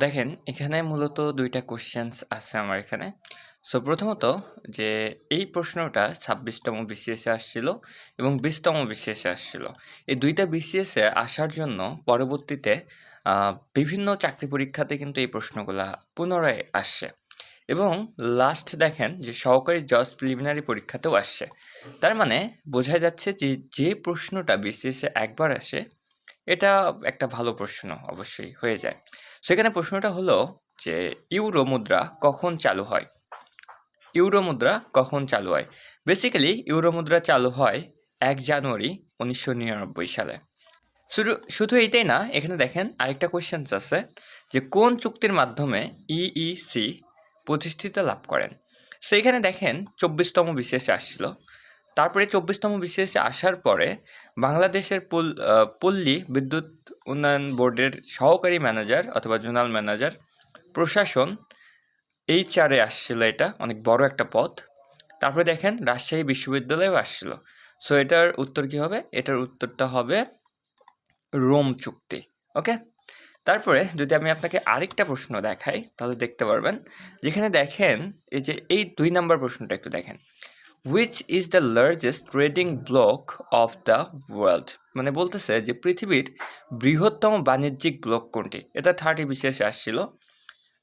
দেখেন এখানে মূলত ২ টা কোয়েশ্চেনস আছে আমার এখানে। সো প্রথমত যে এই প্রশ্নটা ২৬ তম বিসিএস এ আসছিল এবং ২০ তম বিসিএস এ আসছিল। এই ২ টা বিসিএস এ আসার জন্য পরবর্তীতে আ বিভিন্ন চাকরি পরীক্ষাতে কিন্তু এই প্রশ্নগুলা পুনরায় আসছে এবং লাস্ট দেখেন যে সহকারী জজ প্রিলিমিনারি পরীক্ষাতেও আসছে। তার মানে বোঝা যাচ্ছে যে প্রশ্নটা বিসিএস এ একবার আসে এটা একটা ভালো প্রশ্ন অবশ্যই হয়ে যায়। সেখানে প্রশ্নটা হলো যে ইউরো মুদ্রা কখন চালু হয়? ইউরো মুদ্রা কখন চালু হয়? বেসিক্যালি ইউরো মুদ্রা চালু হয় ১ জানুয়ারি ১৯৯৯ সালে। শুধু এইটাই না, এখানে দেখেন আরেকটা কোয়েশ্চেনস আছে যে কোন চুক্তির মাধ্যমে ইইসি প্রতিষ্ঠিত লাভ করেন? সো এখানে দেখেন ২৪ তম বিসিএস আসছিল। তারপরে ২৪ তম বিসিএস আসার পরে বাংলাদেশের পল্লী বিদ্যুৎ উন্নয়ন বোর্ডের সহকারী ম্যানেজার অথবা জোনাল ম্যানেজার, প্রশাসন HR এ আসছিল এটা, অনেক বড় একটা পদ। তারপরে দেখেন রাজশাহী বিশ্ববিদ্যালয়েও আসছিল। সো এটার উত্তর কি হবে? এটার উত্তরটা হবে রোম চুক্তি। ওকে? তারপরে যদি আমি আপনাকে আরেকটা প্রশ্ন দেখাই তাহলে দেখতে পারবেন। যেখানে দেখেন এই ২ নাম্বার প্রশ্নটা একটু দেখেন। Which is the largest trading bloc of the world? মানে বলতেছে যে পৃথিবীর বৃহত্তম বাণিজ্যিক ব্লক কোনটি? এটা 30 বিসিএস এ আসছিল।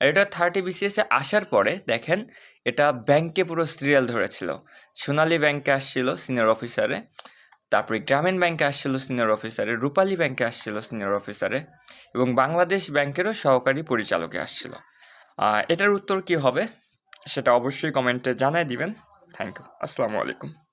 আর এটা 30 বিসিএস এ আসার পরে দেখেন এটা ব্যাংকে পুরো সিরিয়াল ধরেছিল। সোনালী ব্যাংকে আসছিল সিনিয়র অফিসারে, তারপরে গ্রামীণ ব্যাংকে আসছিল সিনিয়র অফিসারে, রূপালী ব্যাংকে আসছিল সিনিয়র অফিসারে এবং বাংলাদেশ ব্যাংকেরও সহকারী পরিচালকে আসছিল। এটার উত্তর কি হবে? সেটা অবশ্যই কমেন্টে জানায় দিবেন। Thank you. আসসালামু আলাইকুম।